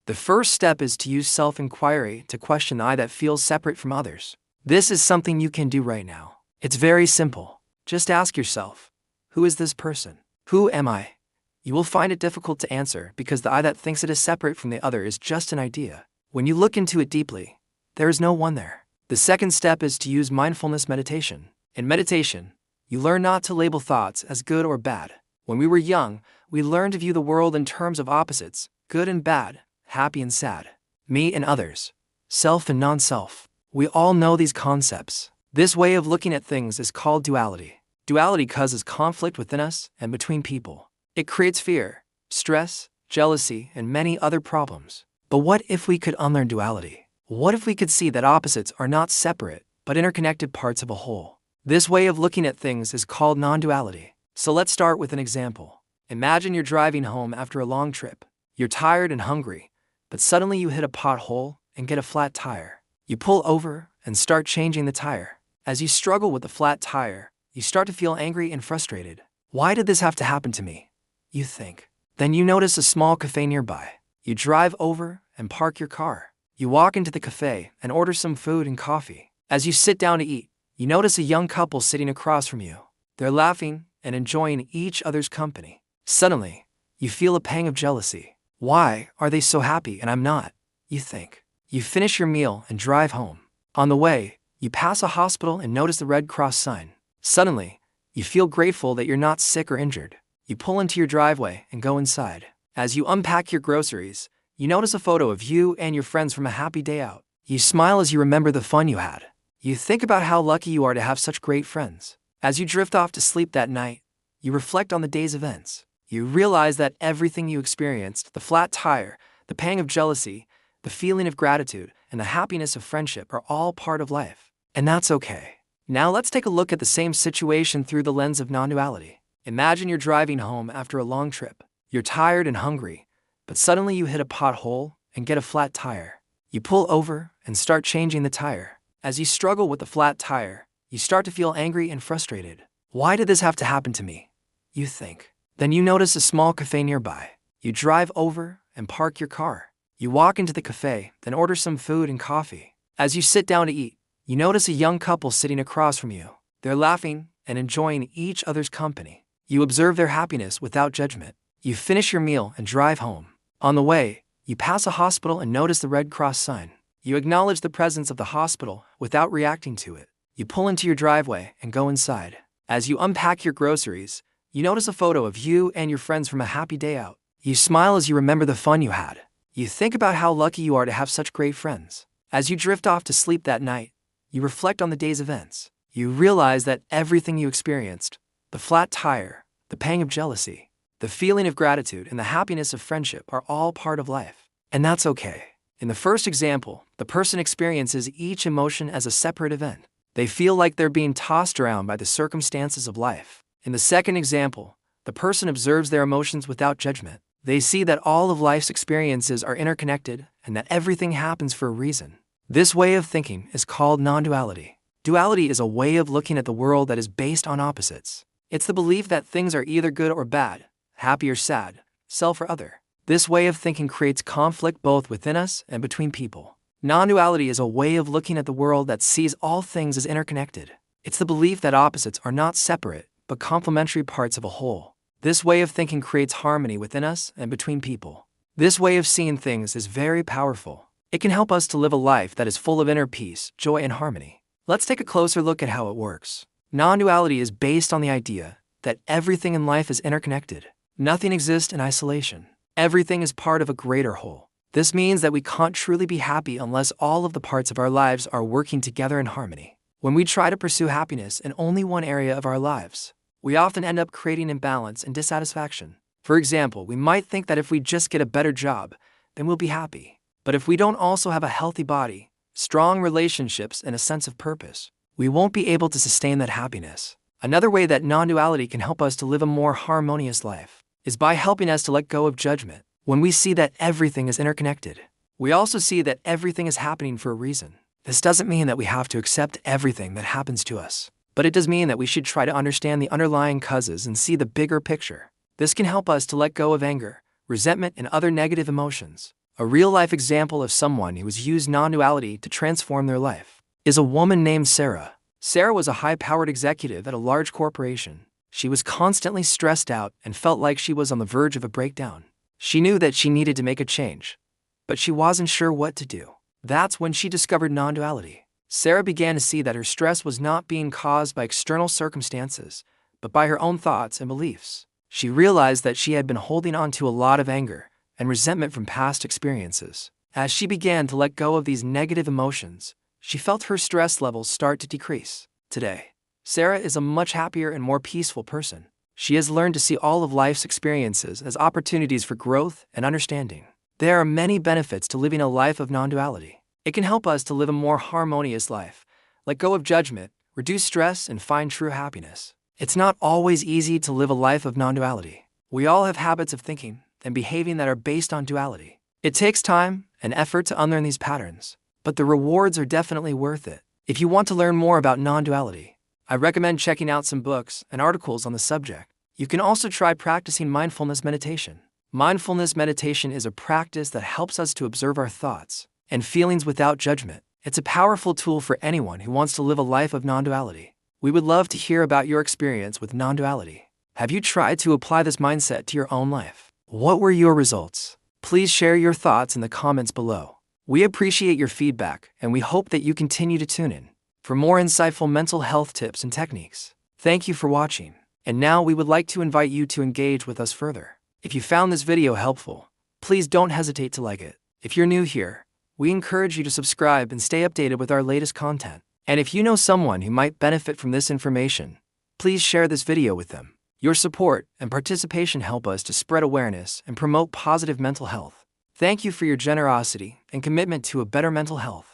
The first step is to use self-inquiry to question the I that feels separate from others. This is something you can do right now. It's very simple. Just ask yourself, who is this person? Who am I? You will find it difficult to answer because the I that thinks it is separate from the other is just an idea. When you look into it deeply, there is no one there. The second step is to use mindfulness meditation. In meditation, you learn not to label thoughts as good or bad. When we were young, we learned to view the world in terms of opposites, good and bad, happy and sad, me and others, self and non-self. We all know these concepts. This way of looking at things is called duality. Duality causes conflict within us and between people. It creates fear, stress, jealousy, and many other problems. But what if we could unlearn duality? What if we could see that opposites are not separate, but interconnected parts of a whole? This way of looking at things is called non-duality. So let's start with an example. Imagine you're driving home after a long trip. You're tired and hungry, but suddenly you hit a pothole and get a flat tire. You pull over and start changing the tire. As you struggle with the flat tire, you start to feel angry and frustrated. Why did this have to happen to me? You think. Then you notice a small cafe nearby. You drive over and park your car. You walk into the cafe and order some food and coffee. As you sit down to eat, you notice a young couple sitting across from you. They're laughing and enjoying each other's company. Suddenly, you feel a pang of jealousy. Why are they so happy and I'm not? You think. You finish your meal and drive home. On the way, you pass a hospital and notice the Red Cross sign. Suddenly, you feel grateful that you're not sick or injured. You pull into your driveway and go inside. As you unpack your groceries, you notice a photo of you and your friends from a happy day out. You smile as you remember the fun you had. You think about how lucky you are to have such great friends. As you drift off to sleep that night, you reflect on the day's events. You realize that everything you experienced, the flat tire, the pang of jealousy, the feeling of gratitude, and the happiness of friendship are all part of life. And that's okay. Now let's take a look at the same situation through the lens of non-duality. Imagine you're driving home after a long trip. You're tired and hungry, but suddenly you hit a pothole and get a flat tire. You pull over and start changing the tire. As you struggle with the flat tire, you start to feel angry and frustrated. Why did this have to happen to me? You think. Then you notice a small cafe nearby. You drive over and park your car. You walk into the cafe, then order some food and coffee. As you sit down to eat, you notice a young couple sitting across from you. They're laughing and enjoying each other's company. You observe their happiness without judgment. You finish your meal and drive home. On the way, you pass a hospital and notice the Red Cross sign. You acknowledge the presence of the hospital without reacting to it. You pull into your driveway and go inside. As you unpack your groceries, you notice a photo of you and your friends from a happy day out. You smile as you remember the fun you had. You think about how lucky you are to have such great friends. As you drift off to sleep that night, you reflect on the day's events. You realize that everything you experienced, the flat tire, the pang of jealousy, the feeling of gratitude, and the happiness of friendship are all part of life. And that's okay. In the first example, the person experiences each emotion as a separate event. They feel like they're being tossed around by the circumstances of life. In the second example, the person observes their emotions without judgment. They see that all of life's experiences are interconnected and that everything happens for a reason. This way of thinking is called non-duality. Duality is a way of looking at the world that is based on opposites. It's the belief that things are either good or bad, happy or sad, self or other. This way of thinking creates conflict both within us and between people. Non-duality is a way of looking at the world that sees all things as interconnected. It's the belief that opposites are not separate, but complementary parts of a whole. This way of thinking creates harmony within us and between people. This way of seeing things is very powerful. It can help us to live a life that is full of inner peace, joy, and harmony. Let's take a closer look at how it works. Non-duality is based on the idea that everything in life is interconnected. Nothing exists in isolation. Everything is part of a greater whole. This means that we can't truly be happy unless all of the parts of our lives are working together in harmony. When we try to pursue happiness in only one area of our lives, we often end up creating imbalance and dissatisfaction. For example, we might think that if we just get a better job, then we'll be happy. But if we don't also have a healthy body, strong relationships, and a sense of purpose, we won't be able to sustain that happiness. Another way that non-duality can help us to live a more harmonious life is by helping us to let go of judgment. When we see that everything is interconnected, we also see that everything is happening for a reason. This doesn't mean that we have to accept everything that happens to us, but it does mean that we should try to understand the underlying causes and see the bigger picture. This can help us to let go of anger, resentment, and other negative emotions. A real-life example of someone who has used non-duality to transform their life is a woman named Sarah. Sarah was a high-powered executive at a large corporation. She was constantly stressed out and felt like she was on the verge of a breakdown. She knew that she needed to make a change, but she wasn't sure what to do. That's when she discovered non-duality. Sarah began to see that her stress was not being caused by external circumstances, but by her own thoughts and beliefs. She realized that she had been holding on to a lot of anger and resentment from past experiences. As she began to let go of these negative emotions, she felt her stress levels start to decrease. Today, Sarah is a much happier and more peaceful person. She has learned to see all of life's experiences as opportunities for growth and understanding. There are many benefits to living a life of non-duality. It can help us to live a more harmonious life, let go of judgment, reduce stress, and find true happiness. It's not always easy to live a life of non-duality. We all have habits of thinking and behaving that are based on duality. It takes time and effort to unlearn these patterns, but the rewards are definitely worth it. If you want to learn more about non-duality, I recommend checking out some books and articles on the subject. You can also try practicing mindfulness meditation. Mindfulness meditation is a practice that helps us to observe our thoughts and feelings without judgment. It's a powerful tool for anyone who wants to live a life of non-duality. We would love to hear about your experience with non-duality. Have you tried to apply this mindset to your own life? What were your results? Please share your thoughts in the comments below. We appreciate your feedback, and we hope that you continue to tune in for more insightful mental health tips and techniques. Thank you for watching. And now we would like to invite you to engage with us further. If you found this video helpful, please don't hesitate to like it. If you're new here, we encourage you to subscribe and stay updated with our latest content. And if you know someone who might benefit from this information, please share this video with them. Your support and participation help us to spread awareness and promote positive mental health. Thank you for your generosity and commitment to a better mental health.